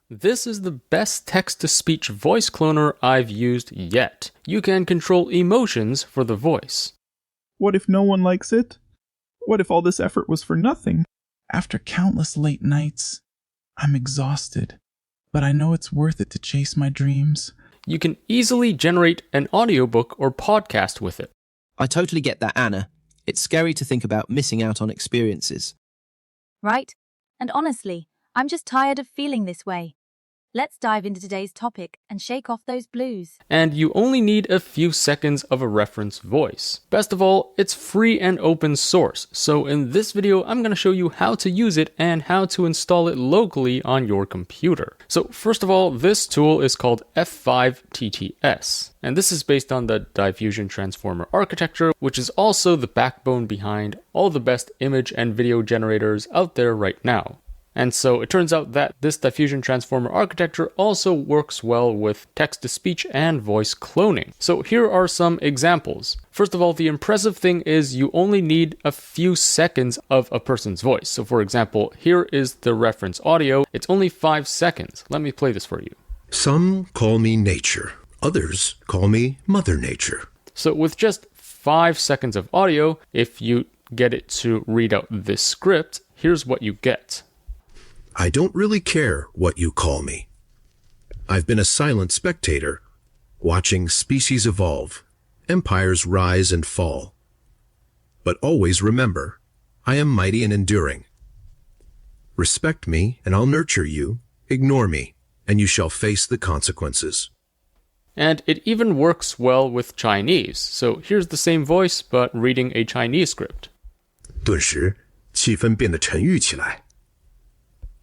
This is the best text-to-speech voice cloner I've used yet. You can control emotions for the voice. What if no one likes it? What if all this effort was for nothing? After countless late nights, I'm exhausted, but I know it's worth it to chase my dreams. You can easily generate an audiobook or podcast with it. I totally get that, Anna. It's scary to think about missing out on experiences. Right? And honestly, I'm just tired of feeling this way. Let's dive into today's topic and shake off those blues. And you only need a few seconds of a reference voice. Best of all, it's free and open source, so in this video I'm going to show you how to use it and how to install it locally on your computer. So first of all, this tool is called F5TTS, and this is based on the diffusion transformer architecture, which is also the backbone behind all the best image and video generators out there right now. And so it turns out that this diffusion transformer architecture also works well with text-to-speech and voice cloning. So here are some examples. First of all, the impressive thing is you only need a few seconds of a person's voice. So for example, here is the reference audio. It's only 5 seconds. Let me play this for you. Some call me nature. Others call me Mother Nature. So with just 5 seconds of audio, if you get it to read out this script, here's what you get. I don't really care what you call me. I've been a silent spectator, watching species evolve, empires rise and fall. But always remember, I am mighty and enduring. Respect me, and I'll nurture you. Ignore me, and you shall face the consequences. And it even works well with Chinese. So here's the same voice, but reading a Chinese script. 顿时，气氛变得沉郁起来。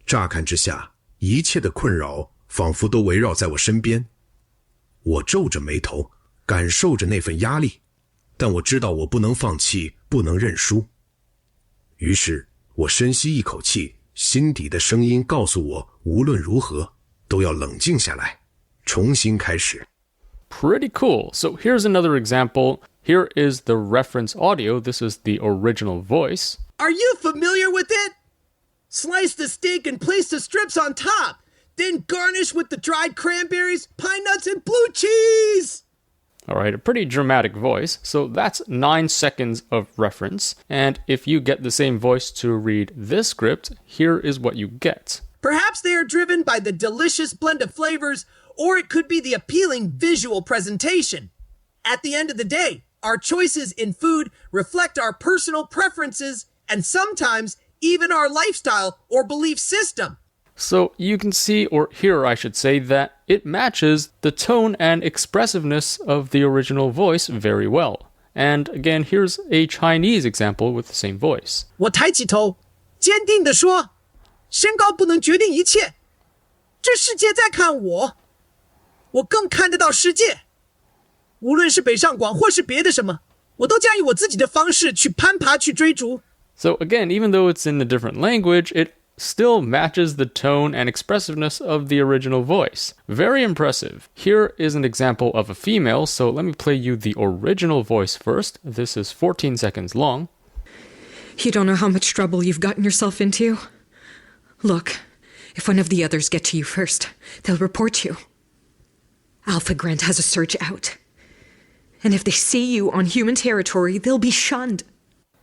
乍看之下，一切的困扰仿佛都围绕在我身边。我皱着眉头，感受着那份压力，但我知道我不能放弃，不能认输。于是，我深吸一口气，心底的声音告诉我，无论如何都要冷静下来，重新开始。Pretty cool. So here's another example. Here is the reference audio. This is the original voice. Are you familiar with it? Slice the steak and place the strips on top. Then garnish with the dried cranberries, pine nuts, and blue cheese. All right, a pretty dramatic voice. So that's 9 seconds of reference. And if you get the same voice to read this script, here is what you get. Perhaps they are driven by the delicious blend of flavors, or it could be the appealing visual presentation. At the end of the day, our choices in food reflect our personal preferences and sometimes even our lifestyle or belief system. So you can see, or hear I should say, that it matches the tone and expressiveness of the original voice very well. And again, here's a Chinese example with the same voice. 我抬起头，坚定地说，身高不能决定一切。这世界在看我，我更看得到世界。无论是北上广或是别的什么，我都将以我自己的方式去攀爬，去追逐。So again, even though it's in a different language, it still matches the tone and expressiveness of the original voice. Very impressive. Here is an example of a female, so let me play you the original voice first. This is 14 seconds long. You don't know how much trouble you've gotten yourself into. Look, if one of the others get to you first, they'll report you. Alpha Grant has a search out. And if they see you on human territory, they'll be shunned.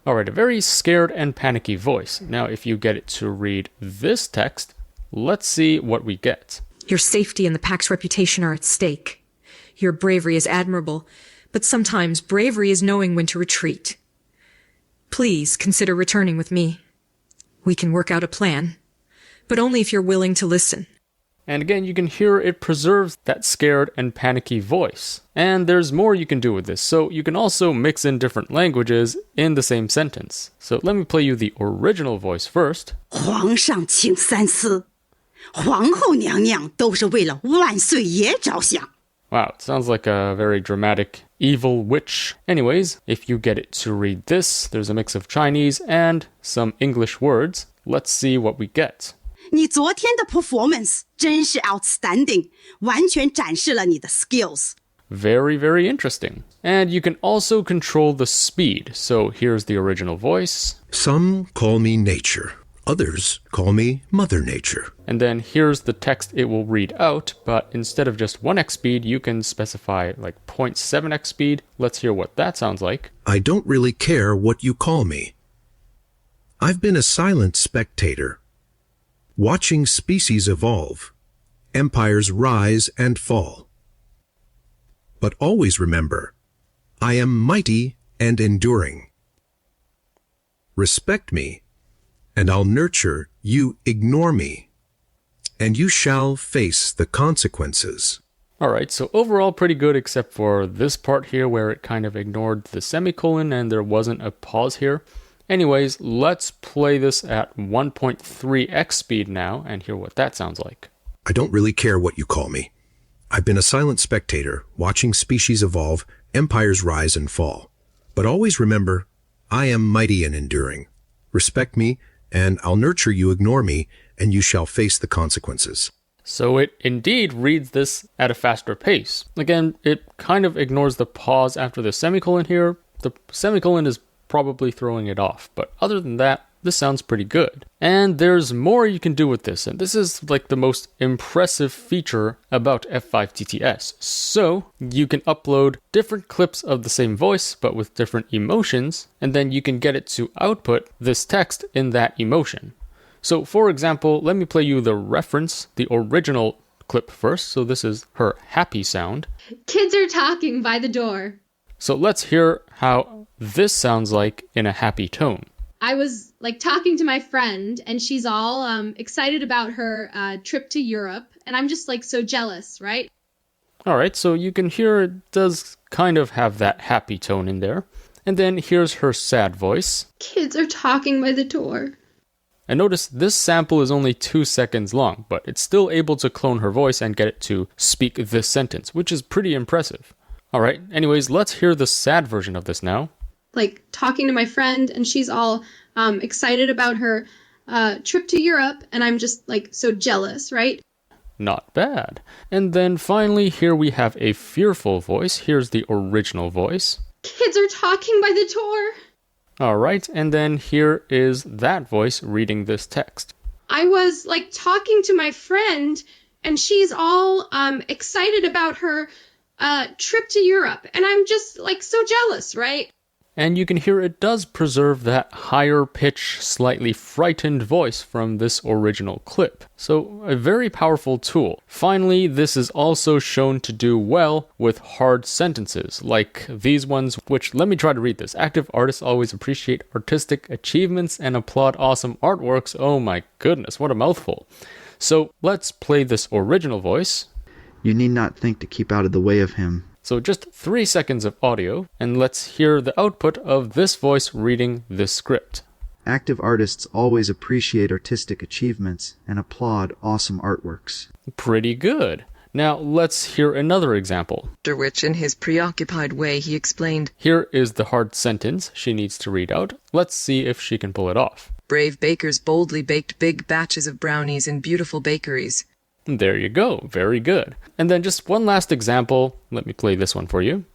Alright, a very scared and panicky voice. Now, if you get it to read this text, let's see what we get. Your safety and the pack's reputation are at stake. Your bravery is admirable, but sometimes bravery is knowing when to retreat. Please consider returning with me. We can work out a plan, but only if you're willing to listen. And again, you can hear it preserves that scared and panicky voice. And there's more you can do with this. So you can also mix in different languages in the same sentence. So let me play you the original voice first. 皇上请三思，皇后娘娘都是为了万岁爷着想。 Wow, it sounds like a very dramatic evil witch. Anyways, if you get it to read this, there's a mix of Chinese and some English words. Let's see what we get. 你昨天的 performance 真是 outstanding， 完全展示了你的 skills。 Very, very interesting. And you can also control the speed. So here's the original voice. Some call me nature. Others call me Mother Nature. And then here's the text it will read out, but instead of just 1x speed, you can specify like 0.7x speed. Let's hear what that sounds like. I don't really care what you call me. I've been a silent spectator, watching species evolve, empires rise and fall. But always remember, I am mighty and enduring. Respect me, and I'll nurture, you ignore me, and you shall face the consequences. Alright, so overall pretty good except for this part here where it kind of ignored the semicolon and there wasn't a pause here. Anyways, let's play this at 1.3x speed now and hear what that sounds like. I don't really care what you call me. I've been a silent spectator, watching species evolve, empires rise and fall. But always remember, I am mighty and enduring. Respect me, and I'll nurture you, ignore me, and you shall face the consequences. So it indeed reads this at a faster pace. Again, it kind of ignores the pause after the semicolon here. The semicolon is probably throwing it off, but other than that, this sounds pretty good. And there's more you can do with this, and this is like the most impressive feature about F5TTS. So you can upload different clips of the same voice, but with different emotions, and then you can get it to output this text in that emotion. So for example, let me play you the reference, the original clip first. So this is her happy sound. Kids are talking by the door. So let's hear how this sounds like in a happy tone. I was like talking to my friend and she's all excited about her trip to Europe. And I'm just like so jealous, right? All right, so you can hear it does kind of have that happy tone in there. And then here's her sad voice. Kids are talking by the door. And notice this sample is only 2 seconds long, but it's still able to clone her voice and get it to speak this sentence, which is pretty impressive. All right, anyways, let's hear the sad version of this now. Like talking to my friend and she's all excited about her trip to Europe and I'm just like so jealous, right? Not bad. And then finally, here we have a fearful voice. Here's the original voice. Kids are talking by the door. All right, and then here is that voice reading this text. I was like talking to my friend and she's all excited about her trip to Europe and I'm just like so jealous, right? And you can hear it does preserve that higher pitch, slightly frightened voice from this original clip. So a very powerful tool. Finally, this is also shown to do well with hard sentences, like these ones, which let me try to read this. Active artists always appreciate artistic achievements and applaud awesome artworks. Oh my goodness, what a mouthful. So let's play this original voice. You need not think to keep out of the way of him. So just 3 seconds of audio, and let's hear the output of this voice reading this script. Active artists always appreciate artistic achievements and applaud awesome artworks. Pretty good. Now let's hear another example. After which, in his preoccupied way, he explained, Here is the hard sentence she needs to read out. Let's see if she can pull it off. Brave bakers boldly baked big batches of brownies in beautiful bakeries. There you go. Very good. And then just one last example. Let me play this one for you.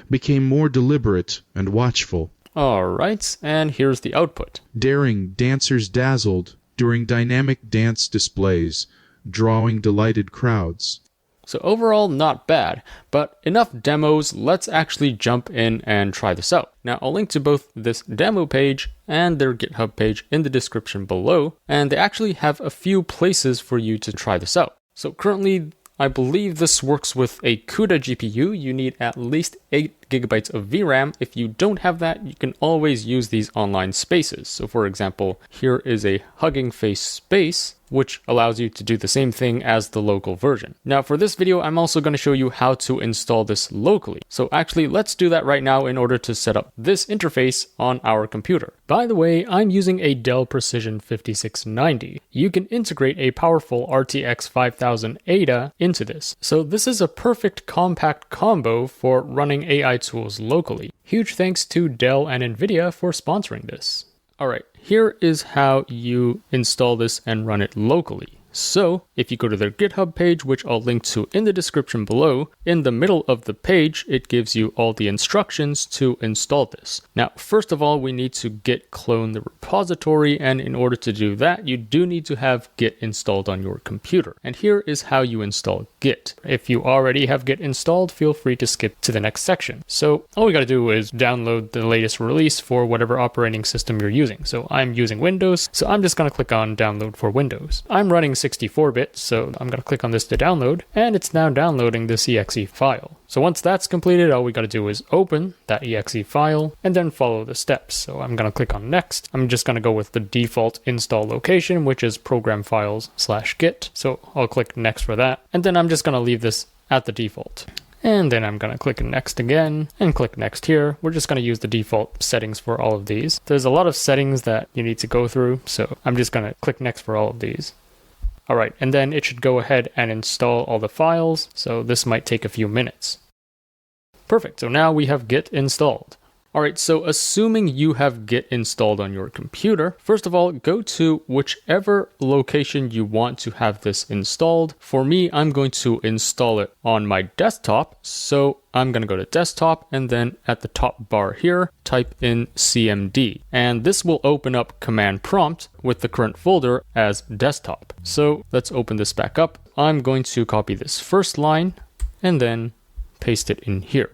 Became more deliberate and watchful. All right, and here's the output. Daring dancers dazzled during dynamic dance displays, drawing delighted crowds. So overall, not bad, but enough demos. Let's actually jump in and try this out. Now, I'll link to both this demo page and their GitHub page in the description below, and they actually have a few places for you to try this out. So currently, I believe this works with a CUDA GPU. You need at least 8 gigabytes of VRAM. If you don't have that, you can always use these online spaces. So for example, here is a Hugging Face space, which allows you to do the same thing as the local version. Now for this video, I'm also going to show you how to install this locally. So actually, let's do that right now in order to set up this interface on our computer. By the way, I'm using a Dell Precision 5690. You can integrate a powerful RTX 5000 Ada into this. So this is a perfect compact combo for running AI tools locally. Huge thanks to Dell and Nvidia for sponsoring this. Alright, here is how you install this and run it locally. So if you go to their GitHub page, which I'll link to in the description below, in the middle of the page, it gives you all the instructions to install this. Now, first of all, we need to git clone the repository, and in order to do that, you do need to have Git installed on your computer. And here is how you install Git. If you already have Git installed, feel free to skip to the next section. So all we got to do is download the latest release for whatever operating system you're using. So I'm using Windows, so I'm just going to click on download for Windows. I'm running 64-bit, so I'm going to click on this to download, and it's now downloading this exe file. So once that's completed, all we got to do is open that exe file and then follow the steps. So I'm going to click on next. I'm just going to go with the default install location, which is program files/git. So I'll click next for that. And then I'm just going to leave this at the default. And then I'm going to click next again and click next here. We're just going to use the default settings for all of these. There's a lot of settings that you need to go through, so I'm just going to click next for all of these. All right, and then it should go ahead and install all the files, so this might take a few minutes. Perfect, so now we have Git installed. All right, so assuming you have Git installed on your computer, first of all, go to whichever location you want to have this installed. For me, I'm going to install it on my desktop, so I'm going to go to desktop and then at the top bar here, type in cmd. And this will open up command prompt with the current folder as desktop. So let's open this back up. I'm going to copy this first line and then paste it in here.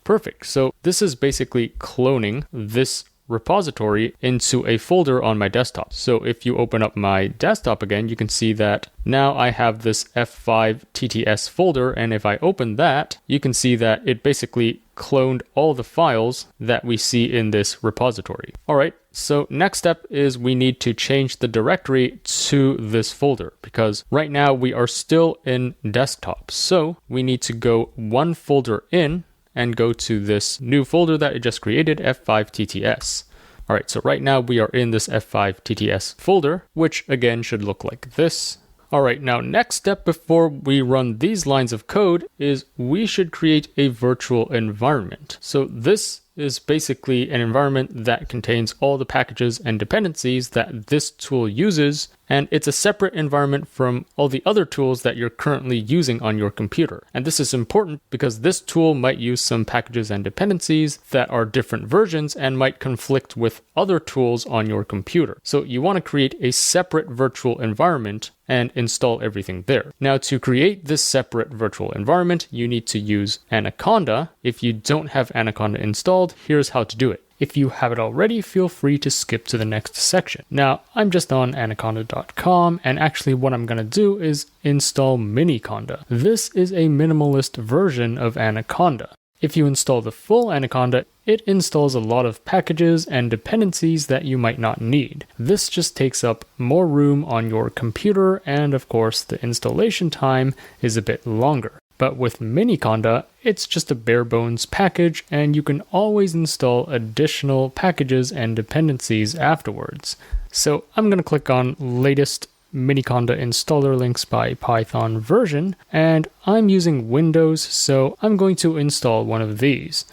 Perfect. So this is basically cloning this repository into a folder on my desktop. So if you open up my desktop again, you can see that now I have this F5TTS folder. And if I open that, you can see that it basically cloned all the files that we see in this repository. All right. So next step is we need to change the directory to this folder because right now we are still in desktop. So we need to go one folder in and go to this new folder that I just created, F5TTS. All right, so right now we are in this F5TTS folder, which again should look like this. All right, now next step before we run these lines of code is we should create a virtual environment. So this is basically an environment that contains all the packages and dependencies that this tool uses, and it's a separate environment from all the other tools that you're currently using on your computer. And this is important because this tool might use some packages and dependencies that are different versions and might conflict with other tools on your computer. So you want to create a separate virtual environment and install everything there. Now, to create this separate virtual environment, you need to use Anaconda. If you don't have Anaconda installed, here's how to do it. If you have it already, feel free to skip to the next section. Now, I'm just on anaconda.com, and actually what I'm going to do is install Miniconda. This is a minimalist version of Anaconda. If you install the full Anaconda, it installs a lot of packages and dependencies that you might not need. This just takes up more room on your computer, and of course, the installation time is a bit longer. But with Miniconda, it's just a bare bones package, and you can always install additional packages and dependencies afterwards. So I'm going to click on latest Miniconda installer links by Python version, and I'm using Windows, so I'm going to install one of these.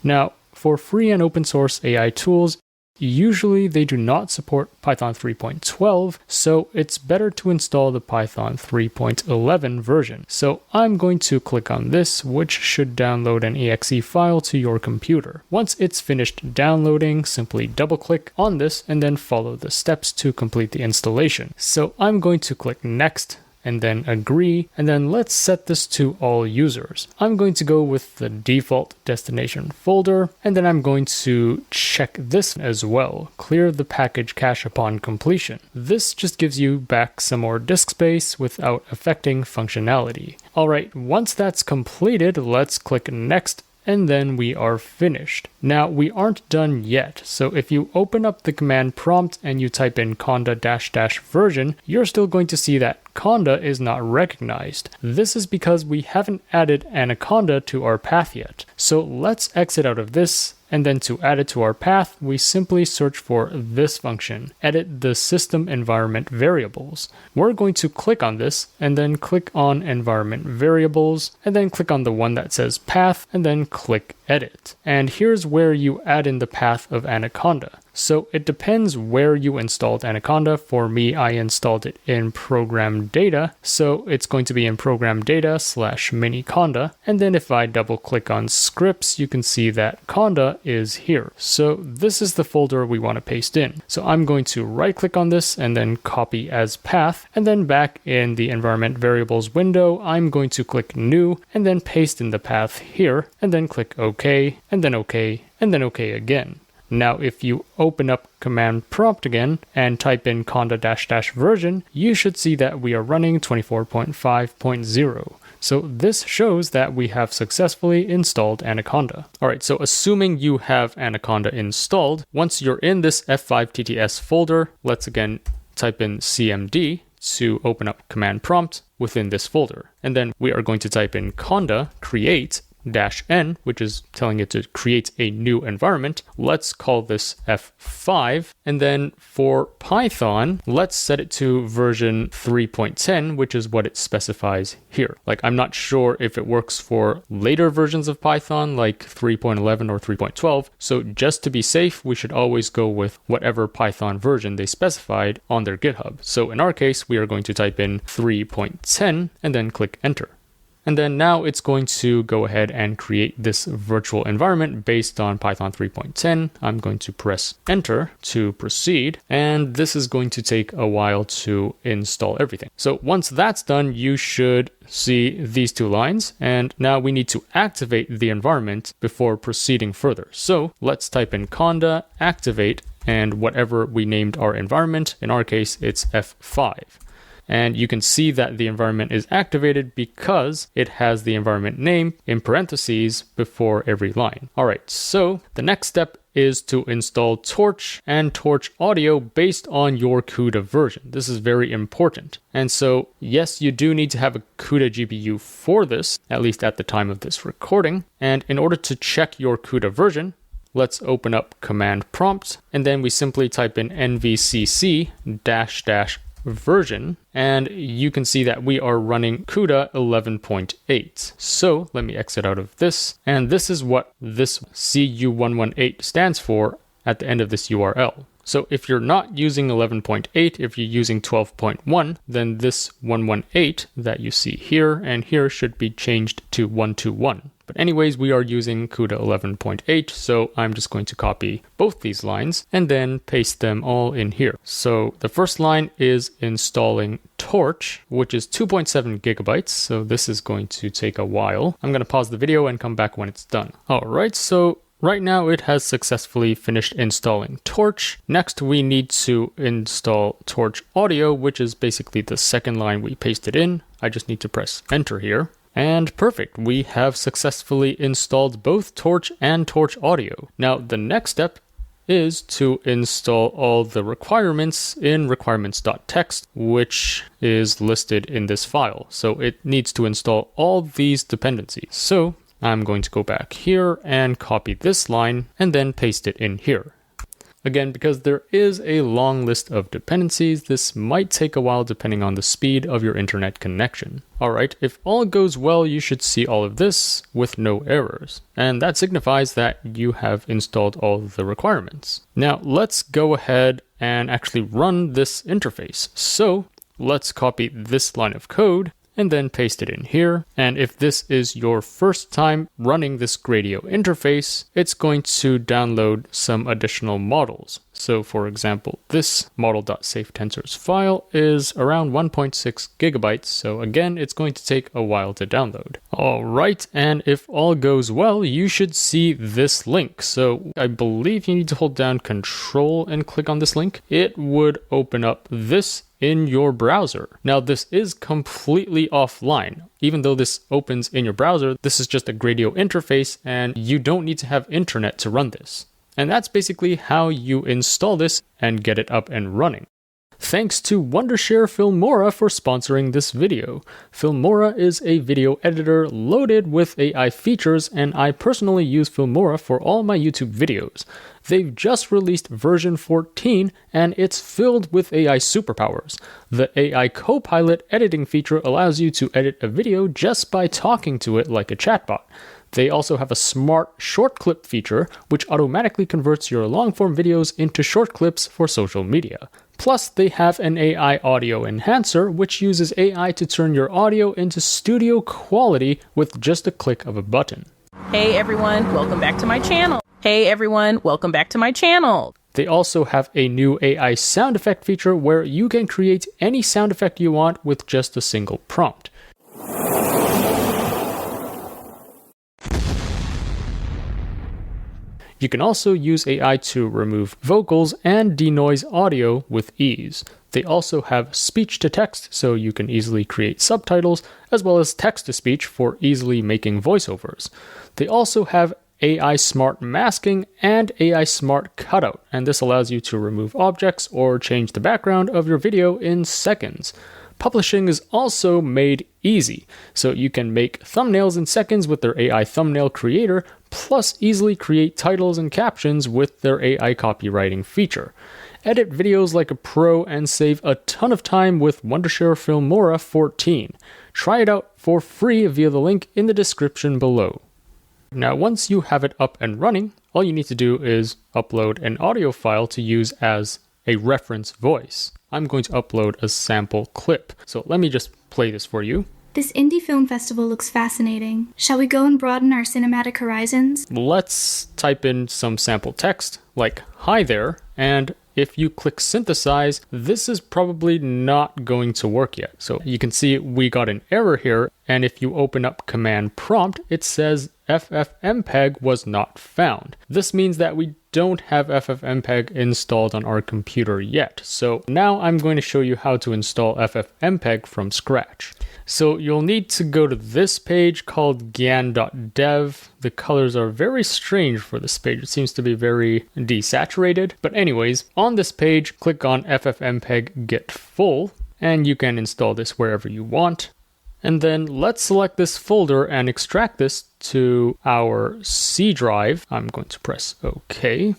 Now, for free and open source AI tools, usually they do not support Python 3.12, so it's better to install the Python 3.11 version. So I'm going to click on this, which should download an exe file to your computer. Once it's finished downloading, simply double-click on this and then follow the steps to complete the installation. So I'm going to click Next, and then agree, and then let's set this to all users. I'm going to go with the default destination folder, and then I'm going to check this as well, clear the package cache upon completion. This just gives you back some more disk space without affecting functionality. All right, once that's completed, let's click Next, and then we are finished. Now, we aren't done yet, so if you open up the command prompt and you type in conda -- version, you're still going to see that conda is not recognized. This is because we haven't added Anaconda to our path yet. So let's exit out of this, and then to add it to our path, we simply search for this function, edit the system environment variables. We're going to click on this, and then click on environment variables, and then click on the one that says path, and then click edit. And here's where you add in the path of Anaconda. So it depends where you installed Anaconda. For me, I installed it in Program Data, so it's going to be in Program Data /Miniconda. And then if I double click on scripts, you can see that Conda is here. So this is the folder we want to paste in. So I'm going to right click on this and then copy as path. And then back in the environment variables window, I'm going to click new and then paste in the path here and then click OK and then OK and then OK again. Now, if you open up command prompt again and type in conda version, you should see that we are running 24.5.0. So this shows that we have successfully installed Anaconda. All right, so assuming you have Anaconda installed, once you're in this F5TTS folder, let's again type in cmd to open up command prompt within this folder. And then we are going to type in conda create -n, which is telling it to create a new environment. Let's call this F5. And then for Python, let's set it to version 3.10, which is what it specifies here. Like, I'm not sure if it works for later versions of Python, like 3.11 or 3.12. So just to be safe, we should always go with whatever Python version they specified on their GitHub. So in our case, we are going to type in 3.10 and then click enter. And then now it's going to go ahead and create this virtual environment based on Python 3.10. I'm going to press enter to proceed, and this is going to take a while to install everything. So once that's done, you should see these two lines, and now we need to activate the environment before proceeding further. So let's type in conda activate and whatever we named our environment. In our case, it's F5. And you can see that the environment is activated because it has the environment name in parentheses before every line. All right, so the next step is to install Torch and Torch Audio based on your CUDA version. This is very important. And so, yes, you do need to have a CUDA GPU for this, at least at the time of this recording. And in order to check your CUDA version, let's open up command prompt, and then we simply type in nvcc -- version, and you can see that we are running CUDA 11.8. So let me exit out of this, and this is what this CU118 stands for at the end of this URL. So if you're not using 11.8, if you're using 12.1, then this 118 that you see here and here should be changed to 121. But anyways, we are using CUDA 11.8, so I'm just going to copy both these lines and then paste them all in here. So the first line is installing Torch, which is 2.7 gigabytes, so this is going to take a while. I'm going to pause the video and come back when it's done. All right, so right now it has successfully finished installing Torch. Next, we need to install Torch Audio, which is basically the second line we pasted in. I just need to press enter here. And perfect, we have successfully installed both Torch and Torch Audio. Now, the next step is to install all the requirements in requirements.txt, which is listed in this file. So it needs to install all these dependencies. So I'm going to go back here and copy this line and then paste it in here. Again, because there is a long list of dependencies, this might take a while depending on the speed of your internet connection. Alright, if all goes well, you should see all of this with no errors. And that signifies that you have installed all the requirements. Now, let's go ahead and actually run this interface. So, let's copy this line of code and then paste it in here. And if this is your first time running this Gradio interface, it's going to download some additional models. So for example, this model.safetensors file is around 1.6 gigabytes. So again, it's going to take a while to download. All right. And if all goes well, you should see this link. So I believe you need to hold down Control and click on this link. It would open up this in your browser. Now, this is completely offline. Even though this opens in your browser, this is just a Gradio interface and you don't need to have internet to run this. And that's basically how you install this and get it up and running. Thanks to Wondershare Filmora for sponsoring this video. Filmora is a video editor loaded with AI features, and I personally use Filmora for all my YouTube videos. They've just released version 14, and it's filled with AI superpowers. The AI Copilot editing feature allows you to edit a video just by talking to it like a chatbot. They also have a smart short clip feature, which automatically converts your long-form videos into short clips for social media. Plus, they have an AI audio enhancer, which uses AI to turn your audio into studio quality with just a click of a button. Hey everyone, welcome back to my channel. Hey everyone, welcome back to my channel. They also have a new AI sound effect feature where you can create any sound effect you want with just a single prompt. You can also use AI to remove vocals and denoise audio with ease. They also have speech-to-text, so you can easily create subtitles, as well as text-to-speech for easily making voiceovers. They also have AI Smart Masking and AI Smart Cutout, and this allows you to remove objects or change the background of your video in seconds. Publishing is also made easy, so you can make thumbnails in seconds with their AI Thumbnail Creator, plus easily create titles and captions with their AI copywriting feature. Edit videos like a pro and save a ton of time with Wondershare Filmora 14. Try it out for free via the link in the description below. Now, once you have it up and running, all you need to do is upload an audio file to use as a reference voice. I'm going to upload a sample clip. So let me just play this for you. This indie film festival looks fascinating. Shall we go and broaden our cinematic horizons? Let's type in some sample text, like, "Hi there," and if you click synthesize, this is probably not going to work yet. So you can see we got an error here, and if you open up command prompt, it says FFmpeg was not found. This means that we don't have FFmpeg installed on our computer yet. So now I'm going to show you how to install FFmpeg from scratch. So you'll need to go to this page called gyan.dev. The colors are very strange for this page. It seems to be very desaturated. But anyways, on this page, click on FFmpeg get full, and you can install this wherever you want. And then let's select this folder and extract this to our C drive. I'm going to press OK.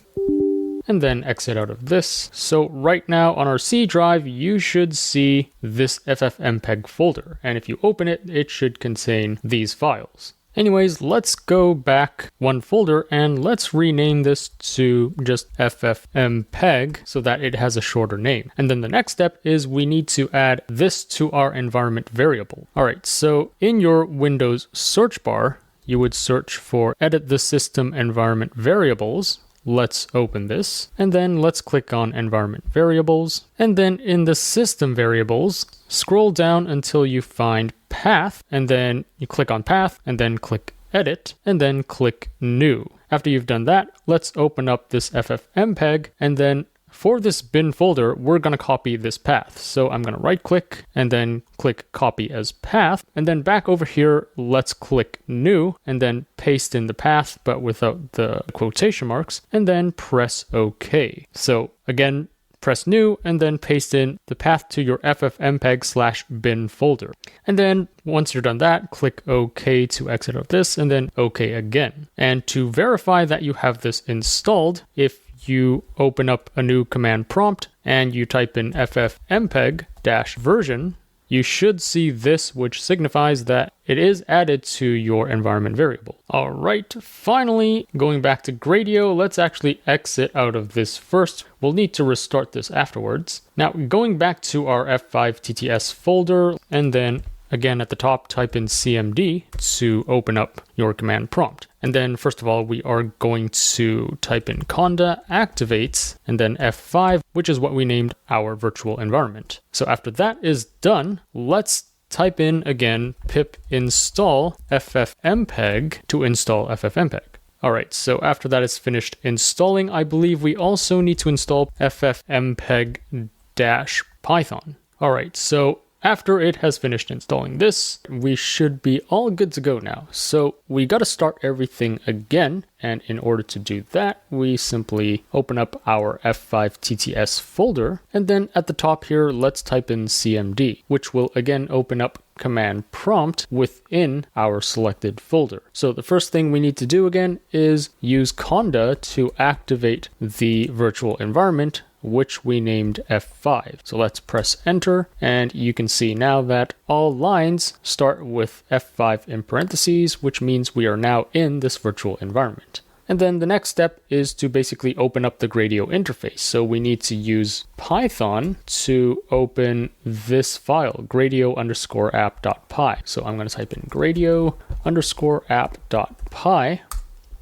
And then exit out of this. So right now on our C drive, you should see this FFmpeg folder. And if you open it, it should contain these files. Anyways, let's go back one folder and let's rename this to just FFmpeg so that it has a shorter name. And then the next step is we need to add this to our environment variable. All right, so in your Windows search bar, you would search for edit the system environment variables. Let's open this, and then let's click on environment variables. And then in the system variables, scroll down until you find path, and then you click on path, and then click edit, and then click new. After you've done that, let's open up this FFmpeg, and then for this bin folder, we're going to copy this path. So I'm going to right click and then click copy as path. And then back over here, let's click new and then paste in the path, but without the quotation marks, and then press OK. So again, press new and then paste in the path to your FFmpeg/bin folder. And then once you're done that, click OK to exit out of this and then OK again. And to verify that you have this installed, if you open up a new command prompt and you type in FFmpeg-version, you should see this, which signifies that it is added to your environment variable. All right, finally, going back to Gradio, let's actually exit out of this first. We'll need to restart this afterwards. Now, going back to our F5TTS folder, and then again at the top, type in CMD to open up your command prompt. And then first of all, we are going to type in conda activates and then F5, which is what we named our virtual environment. So after that is done, let's type in again pip install FFmpeg to install FFmpeg. All right, so after that is finished installing, I believe we also need to install FFmpeg-python. All right, so after it has finished installing this, we should be all good to go now. So we got to start everything again. And in order to do that, we simply open up our F5TTS folder. And then at the top here, let's type in CMD, which will again open up command prompt within our selected folder. So the first thing we need to do again is use conda to activate the virtual environment which we named F5. So let's press enter, and you can see now that all lines start with F5 in parentheses, which means we are now in this virtual environment. And then the next step is to basically open up the Gradio interface. So we need to use Python to open this file, gradio_app.py. So I'm going to type in gradio_app.py.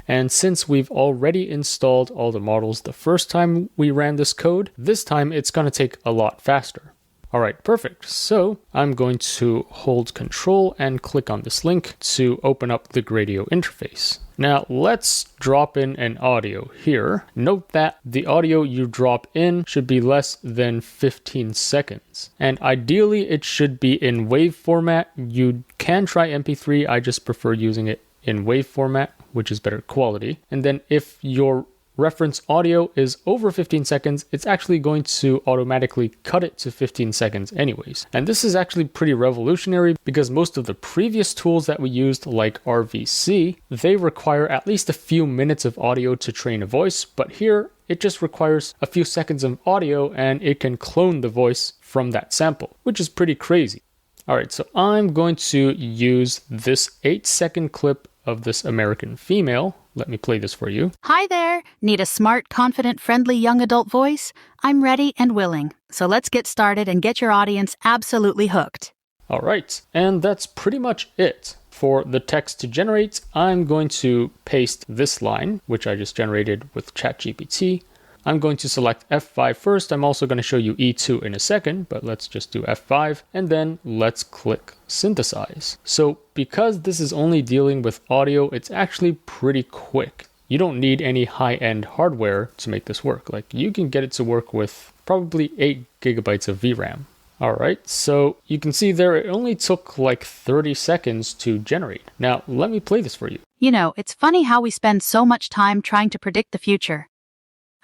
And since we've already installed all the models the first time we ran this code, this time it's going to take a lot faster. All right, perfect. So I'm going to hold Control and click on this link to open up the Gradio interface. Now let's drop in an audio here. Note that the audio you drop in should be less than 15 seconds. And ideally it should be in WAV format. You can try MP3, I just prefer using it in WAV format, which is better quality. And then if your reference audio is over 15 seconds, it's actually going to automatically cut it to 15 seconds anyways. And this is actually pretty revolutionary because most of the previous tools that we used, like RVC, they require at least a few minutes of audio to train a voice, but here it just requires a few seconds of audio and it can clone the voice from that sample, which is pretty crazy. All right, so I'm going to use this 8-second clip of this American female. Let me play this for you. Hi there. Need a smart, confident, friendly young adult voice? I'm ready and willing. So let's get started and get your audience absolutely hooked. All right, and that's pretty much it. For the text to generate, I'm going to paste this line, which I just generated with ChatGPT. I'm going to select F5 first. I'm also going to show you E2 in a second, but let's just do F5, and then let's click synthesize. So because this is only dealing with audio, it's actually pretty quick. You don't need any high-end hardware to make this work. Like, you can get it to work with probably 8 gigabytes of VRAM. All right, so you can see there it only took like 30 seconds to generate. Now, let me play this for you. You know, it's funny how we spend so much time trying to predict the future.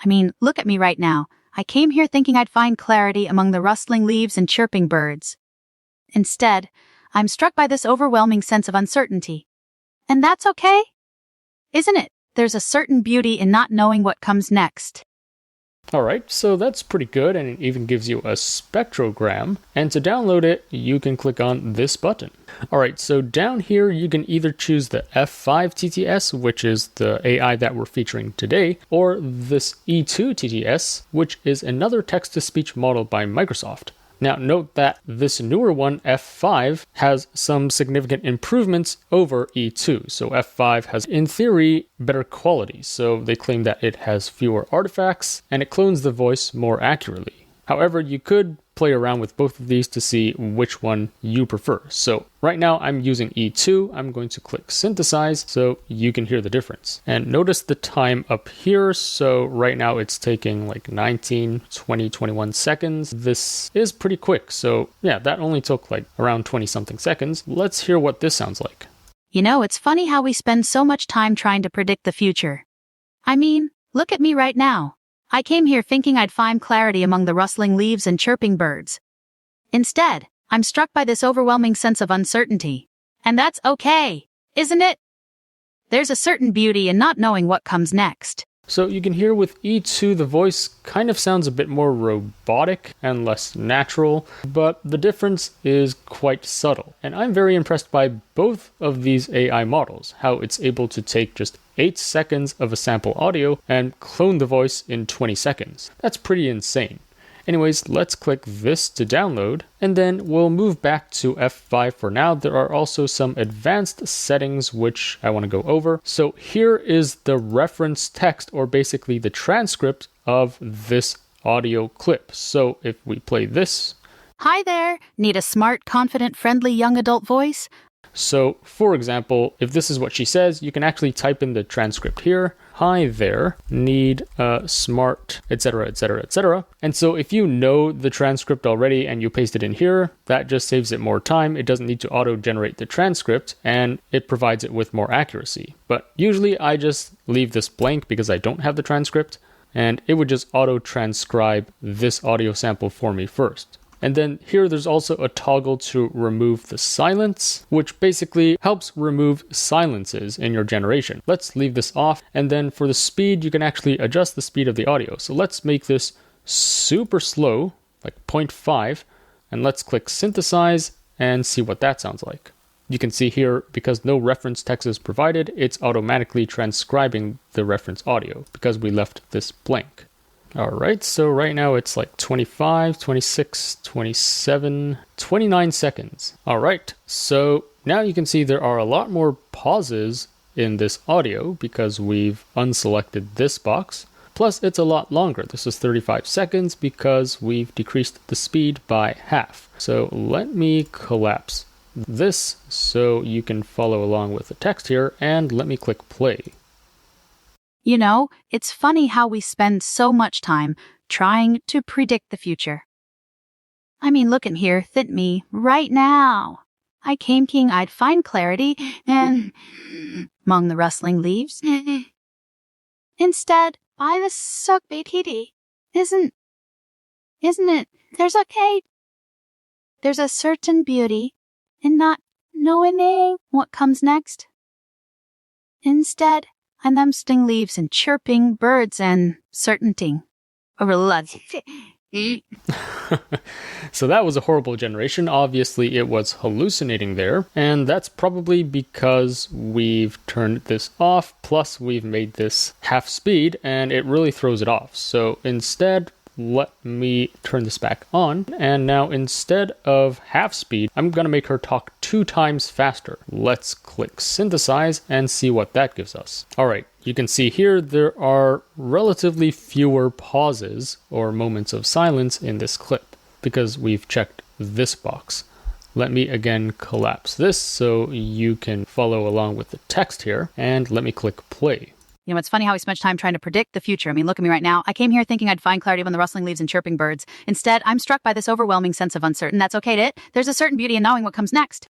I mean, look at me right now. I came here thinking I'd find clarity among the rustling leaves and chirping birds. Instead, I'm struck by this overwhelming sense of uncertainty. And that's okay? Isn't it? There's a certain beauty in not knowing what comes next. All right, so that's pretty good, and it even gives you a spectrogram. And to download it, you can click on this button. All right, so down here, you can either choose the F5 TTS, which is the AI that we're featuring today, or this E2 TTS, which is another text-to-speech model by Microsoft. Now, note that this newer one, F5, has some significant improvements over E2. So F5 has, in theory, better quality. So they claim that it has fewer artifacts and it clones the voice more accurately. However, you could play around with both of these to see which one you prefer. So right now I'm using E2. I'm going to click synthesize so you can hear the difference. And notice the time up here. So right now it's taking like 19, 20, 21 seconds. This is pretty quick. So yeah, that only took like around 20 something seconds. Let's hear what this sounds like. You know, it's funny how we spend so much time trying to predict the future. I mean, look at me right now. I came here thinking I'd find clarity among the rustling leaves and chirping birds. Instead, I'm struck by this overwhelming sense of uncertainty. And that's okay, isn't it? There's a certain beauty in not knowing what comes next. So you can hear with E2 the voice kind of sounds a bit more robotic and less natural, but the difference is quite subtle. And I'm very impressed by both of these AI models, how it's able to take just 8 seconds of a sample audio and clone the voice in 20 seconds. That's pretty insane. Anyways, let's click this to download, and then we'll move back to F5 for now. There are also some advanced settings which I want to go over. So here is the reference text, or basically the transcript of this audio clip. So if we play this. Hi there. Need a smart, confident, friendly young adult voice? So, for example, if this is what she says, you can actually type in the transcript here. Hi there, need a smart, etc., etc., etc. And so if you know the transcript already and you paste it in here, that just saves it more time. It doesn't need to auto-generate the transcript, and it provides it with more accuracy. But usually I just leave this blank because I don't have the transcript, and it would just auto-transcribe this audio sample for me first. And then here there's also a toggle to remove the silence, which basically helps remove silences in your generation. Let's leave this off. And then for the speed, you can actually adjust the speed of the audio. So let's make this super slow, like 0.5, and let's click synthesize and see what that sounds like. You can see here, because no reference text is provided, it's automatically transcribing the reference audio because we left this blank. Alright, so right now it's like 25, 26, 27, 29 seconds. Alright, so now you can see there are a lot more pauses in this audio because we've unselected this box. Plus, it's a lot longer. This is 35 seconds because we've decreased the speed by half. So let me collapse this so you can follow along with the text here, and let me click play. You know, it's funny how we spend so much time trying to predict the future. I mean, look at here, think me, right now. I came thinking I'd find clarity and among the rustling leaves. Instead, I was so BTD. Isn't it? There's a certain beauty in not knowing what comes next. Instead, I'm them sting leaves and chirping birds and certainty. So that was a horrible generation. Obviously, it was hallucinating there, and that's probably because we've turned this off, plus we've made this half speed, and it really throws it off. So instead, let me turn this back on, and now instead of half speed, I'm gonna make her talk 2 times faster. Let's click synthesize and see what that gives us. Alright, you can see here there are relatively fewer pauses or moments of silence in this clip because we've checked this box. Let me again collapse this so you can follow along with the text here, and let me click play. You know, it's funny how we spend time trying to predict the future. I mean, look at me right now. I came here thinking I'd find clarity among the rustling leaves and chirping birds. Instead, I'm struck by this overwhelming sense of uncertainty. That's okay, there's a certain beauty in knowing what comes next.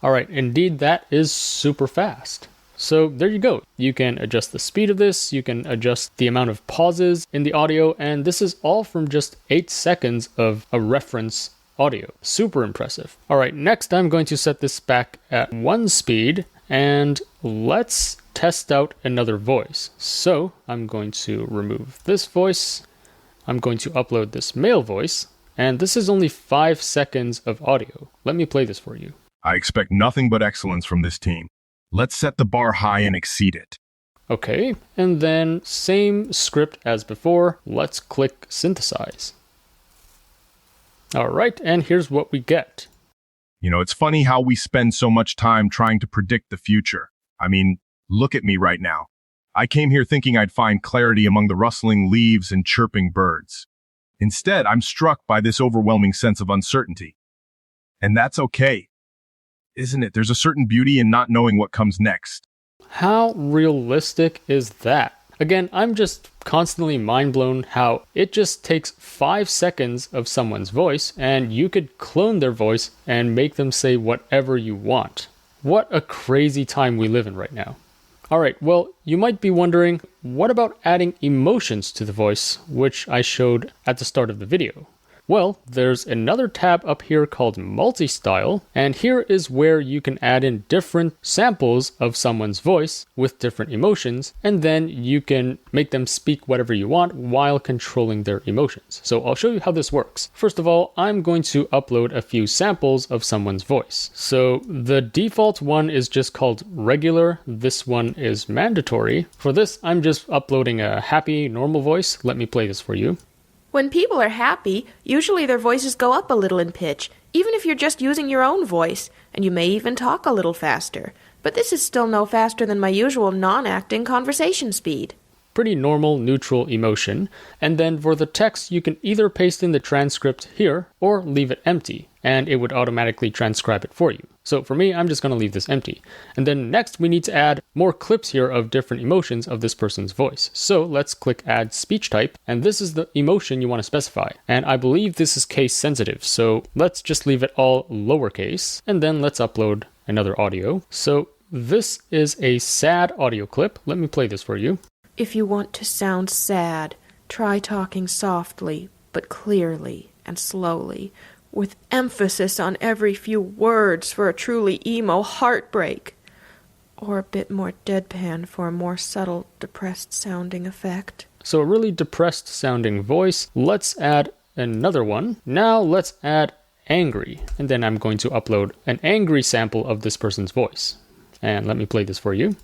All right, indeed, that is super fast. So there you go. You can adjust the speed of this, you can adjust the amount of pauses in the audio, and this is all from just 8 seconds of a reference audio. Super impressive. All right, next I'm going to set this back at 1 speed, and let's test out another voice. So I'm going to remove this voice. I'm going to upload this male voice, and this is only 5 seconds of audio. Let me play this for you. I expect nothing but excellence from this team. Let's set the bar high and exceed it. Okay, and then same script as before. Let's click synthesize. All right, and here's what we get. You know, it's funny how we spend so much time trying to predict the future. I mean, look at me right now. I came here thinking I'd find clarity among the rustling leaves and chirping birds. Instead, I'm struck by this overwhelming sense of uncertainty. And that's okay, isn't it? There's a certain beauty in not knowing what comes next. How realistic is that? Again, I'm just constantly mind blown how it just takes 5 seconds of someone's voice and you could clone their voice and make them say whatever you want. What a crazy time we live in right now. Alright, well, you might be wondering, what about adding emotions to the voice, which I showed at the start of the video? Well, there's another tab up here called multi-style, and here is where you can add in different samples of someone's voice with different emotions, and then you can make them speak whatever you want while controlling their emotions. So I'll show you how this works. First of all, I'm going to upload a few samples of someone's voice. So the default one is just called regular. This one is mandatory. For this, I'm just uploading a happy, normal voice. Let me play this for you. When people are happy, usually their voices go up a little in pitch, even if you're just using your own voice, and you may even talk a little faster. But this is still no faster than my usual non-acting conversation speed. Pretty normal, neutral emotion. And then for the text, you can either paste in the transcript here or leave it empty, and it would automatically transcribe it for you. So for me, I'm just going to leave this empty. And then next, we need to add more clips here of different emotions of this person's voice. So let's click add speech type, and this is the emotion you want to specify. And I believe this is case sensitive, so let's just leave it all lowercase, and then let's upload another audio. So this is a sad audio clip. Let me play this for you. If you want to sound sad, try talking softly, but clearly and slowly, with emphasis on every few words for a truly emo heartbreak. Or a bit more deadpan for a more subtle, depressed-sounding effect. So a really depressed sounding voice. Let's add another one. Now let's add angry. And then I'm going to upload an angry sample of this person's voice. And let me play this for you.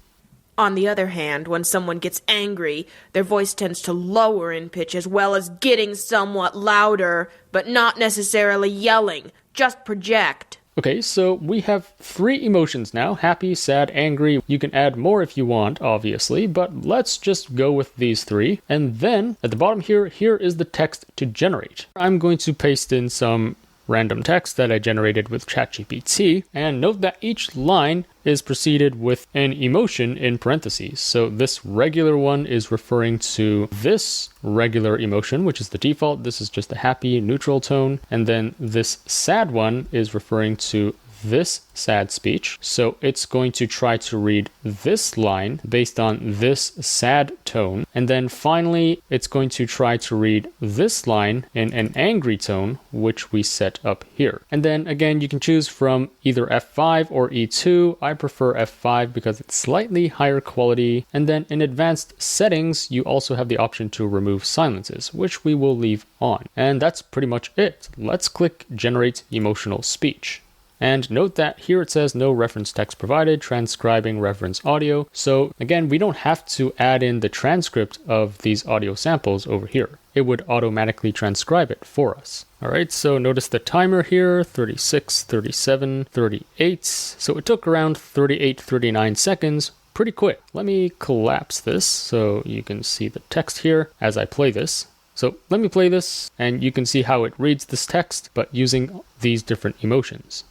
On the other hand, when someone gets angry, their voice tends to lower in pitch as well as getting somewhat louder, but not necessarily yelling, just project. Okay, so we have 3 emotions now, happy, sad, angry. You can add more if you want, obviously, but let's just go with these 3. And then at the bottom here is the text to generate. I'm going to paste in some random text that I generated with ChatGPT, and note that each line is preceded with an emotion in parentheses. So this regular one is referring to this regular emotion, which is the default. This is just a happy neutral tone. And then this sad one is referring to this sad speech. So it's going to try to read this line based on this sad tone. And then finally, it's going to try to read this line in an angry tone, which we set up here. And then again, you can choose from either F5 or E2. I prefer F5 because it's slightly higher quality. And then in advanced settings, you also have the option to remove silences, which we will leave on. And that's pretty much it. Let's click Generate Emotional Speech. And note that here it says no reference text provided, transcribing reference audio. So again, we don't have to add in the transcript of these audio samples over here. It would automatically transcribe it for us. All right, so notice the timer here, 36, 37, 38. So it took around 38, 39 seconds. Pretty quick. Let me collapse this so you can see the text here as I play this. So let me play this and you can see how it reads this text, but using these different emotions.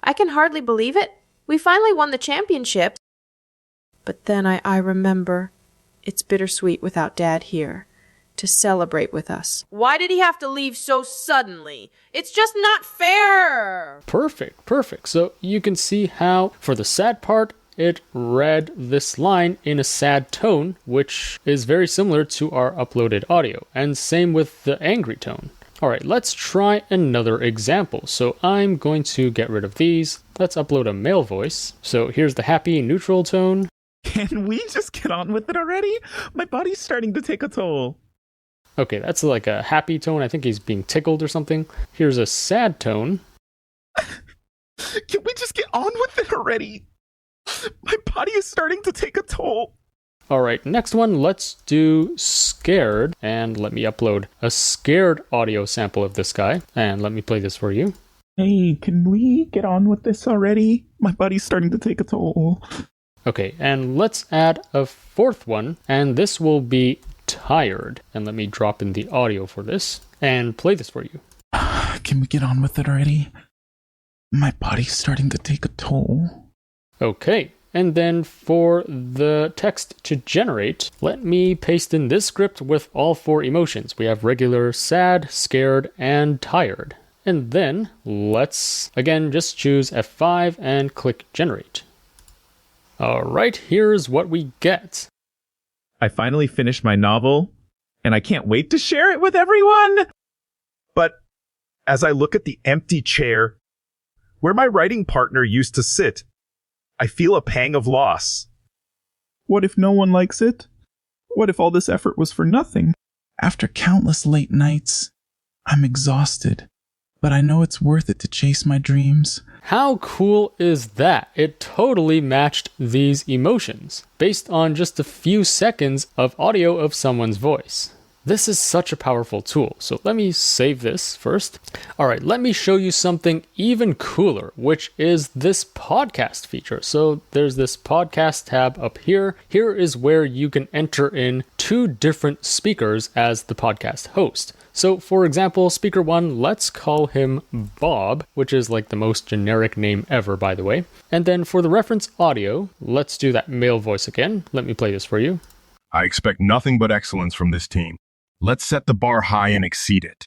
I can hardly believe it. We finally won the championship. But then I remember it's bittersweet without Dad here to celebrate with us. Why did he have to leave so suddenly? It's just not fair. Perfect. So you can see how for the sad part, it read this line in a sad tone, which is very similar to our uploaded audio. And same with the angry tone. All right, let's try another example. So I'm going to get rid of these. Let's upload a male voice. So here's the happy neutral tone. Can we just get on with it already? My body's starting to take a toll. Okay, that's like a happy tone. I think he's being tickled or something. Here's a sad tone. Can we just get on with it already? My body is starting to take a toll. All right, next one, let's do scared. And let me upload a scared audio sample of this guy. And let me play this for you. Hey, can we get on with this already? My body's starting to take a toll. Okay, and let's add a 4th one. And this will be tired. And let me drop in the audio for this and play this for you. Can we get on with it already? My body's starting to take a toll. Okay. And then for the text to generate, let me paste in this script with all 4 emotions. We have regular, sad, scared, and tired. And then let's, again, just choose F5 and click generate. All right, here's what we get. I finally finished my novel, and I can't wait to share it with everyone. But as I look at the empty chair where my writing partner used to sit, I feel a pang of loss. What if no one likes it? What if all this effort was for nothing? After countless late nights, I'm exhausted, but I know it's worth it to chase my dreams. How cool is that? It totally matched these emotions, based on just a few seconds of audio of someone's voice. This is such a powerful tool, so let me save this first. All right, let me show you something even cooler, which is this podcast feature. So there's this podcast tab up here. Here is where you can enter in 2 different speakers as the podcast host. So for example, speaker 1, let's call him Bob, which is like the most generic name ever, by the way. And then for the reference audio, let's do that male voice again. Let me play this for you. I expect nothing but excellence from this team. Let's set the bar high and exceed it.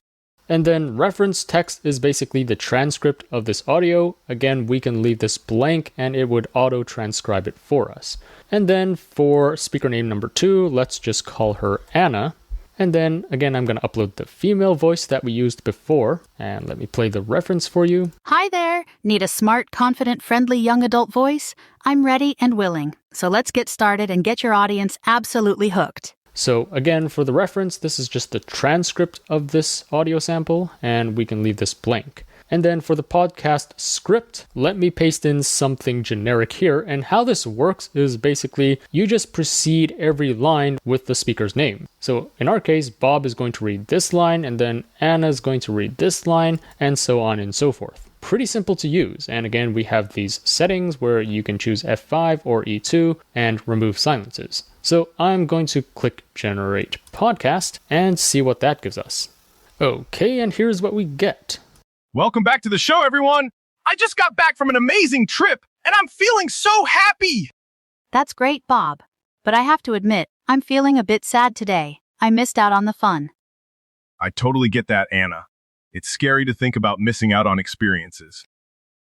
And then reference text is basically the transcript of this audio. Again, we can leave this blank and it would auto-transcribe it for us. And then for speaker name number 2, let's just call her Anna. And then again, I'm going to upload the female voice that we used before. And let me play the reference for you. Hi there. Need a smart, confident, friendly young adult voice? I'm ready and willing. So let's get started and get your audience absolutely hooked. So again, for the reference, this is just the transcript of this audio sample, and we can leave this blank. And then for the podcast script, let me paste in something generic here. And how this works is basically you just precede every line with the speaker's name. So in our case, Bob is going to read this line, and then Anna is going to read this line, and so on and so forth. Pretty simple to use. And again, we have these settings where you can choose F5 or E2 and remove silences. So I'm going to click Generate Podcast and see what that gives us. Okay, and here's what we get. Welcome back to the show, everyone. I just got back from an amazing trip, and I'm feeling so happy. That's great, Bob. But I have to admit, I'm feeling a bit sad today. I missed out on the fun. I totally get that, Anna. It's scary to think about missing out on experiences.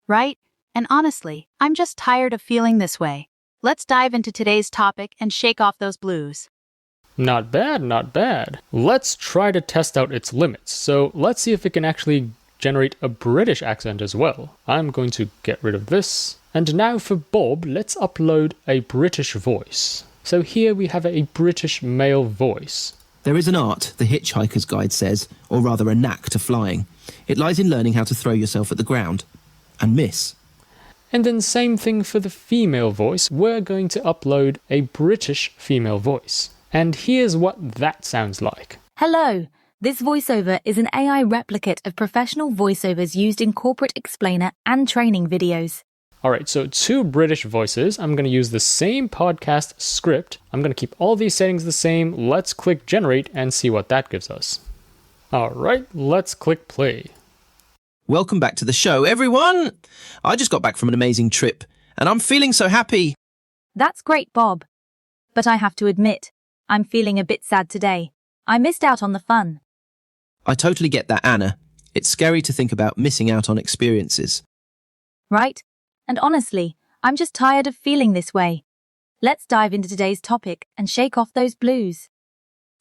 Right? And honestly, I'm just tired of feeling this way. Let's dive into today's topic and shake off those blues. Not bad, not bad. Let's try to test out its limits. So let's see if it can actually generate a British accent as well. I'm going to get rid of this. And now for Bob, let's upload a British voice. So here we have a British male voice. There is an art, the Hitchhiker's Guide says, or rather a knack to flying. It lies in learning how to throw yourself at the ground and miss. And then same thing for the female voice. We're going to upload a British female voice. And here's what that sounds like. Hello. This voiceover is an AI replicate of professional voiceovers used in corporate explainer and training videos. Alright, so 2 British voices. I'm going to use the same podcast script. I'm going to keep all these settings the same. Let's click Generate and see what that gives us. Alright, let's click play. Welcome back to the show, everyone. I just got back from an amazing trip, and I'm feeling so happy. That's great, Bob. But I have to admit, I'm feeling a bit sad today. I missed out on the fun. I totally get that, Anna. It's scary to think about missing out on experiences. Right? And honestly, I'm just tired of feeling this way. Let's dive into today's topic and shake off those blues.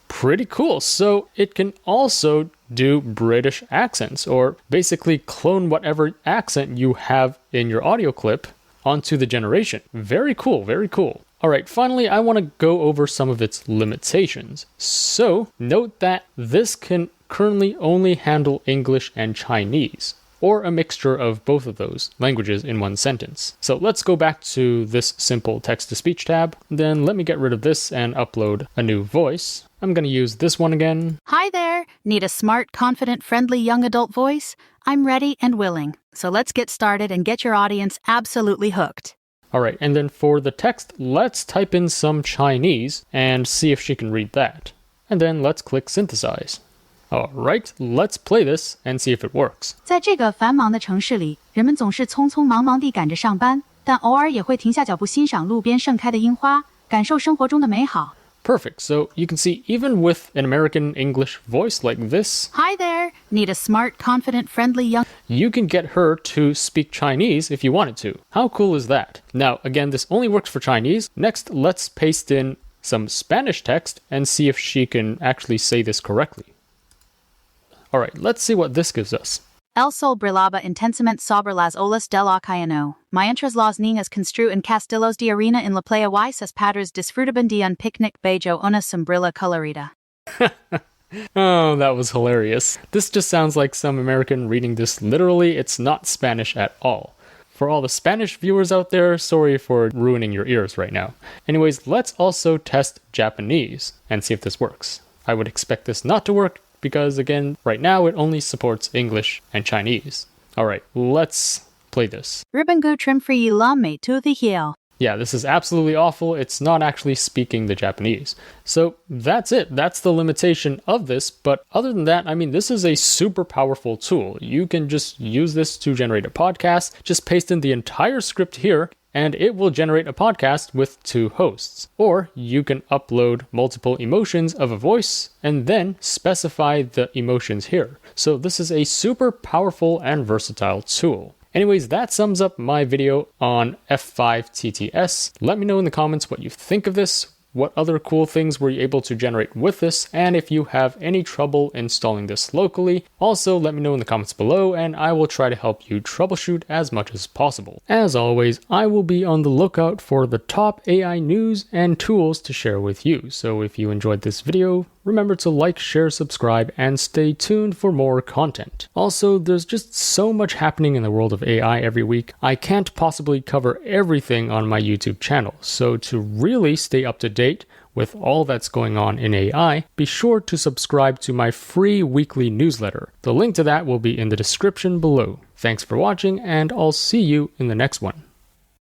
Pretty cool. So it can also do British accents, or basically clone whatever accent you have in your audio clip onto the generation. Very cool, very cool. Alright, finally, I want to go over some of its limitations. So, note that this can currently only handle English and Chinese, or a mixture of both of those languages in one sentence. So let's go back to this simple text-to-speech tab. Then let me get rid of this and upload a new voice. I'm going to use this one again. Hi there. Need a smart, confident, friendly young adult voice? I'm ready and willing. So let's get started and get your audience absolutely hooked. Alright, and then for the text, let's type in some Chinese and see if she can read that. And then let's click Synthesize. Alright, let's play this and see if it works. 在这个繁忙的城市里，人们总是匆匆忙忙地赶着上班，但偶尔也会停下脚步欣赏路边盛开的樱花，感受生活中的美好。 Perfect, so you can see even with an American English voice like this, Hi there, need a smart, confident, friendly young... You can get her to speak Chinese if you wanted to. How cool is that? Now, again, this only works for Chinese. Next, let's paste in some Spanish text and see if she can actually say this correctly. Alright, let's see what this gives us. El sol brillaba intensamente sobre las olas del océano, mientras los niños construyen castillos de arena en la playa y sus padres disfrutaban de un picnic bajo una sombrilla colorida. Oh, that was hilarious. This just sounds like some American reading this literally. It's not Spanish at all. For all the Spanish viewers out there, sorry for ruining your ears right now. Anyways, let's also test Japanese and see if this works. I would expect this not to work because, again, right now it only supports English and Chinese. Alright, let's play this. Ribangu trimfree la me to the heel. Yeah, this is absolutely awful. It's not actually speaking the Japanese. So that's it. That's the limitation of this. But other than that, I mean, this is a super powerful tool. You can just use this to generate a podcast. Just paste in the entire script here, and it will generate a podcast with 2 hosts. Or you can upload multiple emotions of a voice and then specify the emotions here. So this is a super powerful and versatile tool. Anyways, that sums up my video on F5 TTS. Let me know in the comments what you think of this. what other cool things were you able to generate with this, and if you have any trouble installing this locally, also let me know in the comments below and I will try to help you troubleshoot as much as possible. As always, I will be on the lookout for the top AI news and tools to share with you, so if you enjoyed this video, remember to like, share, subscribe, and stay tuned for more content. Also, there's just so much happening in the world of AI every week, I can't possibly cover everything on my YouTube channel, so to really stay up to date with all that's going on in AI, be sure to subscribe to my free weekly newsletter. The link to that will be in the description below. Thanks for watching, and I'll see you in the next one.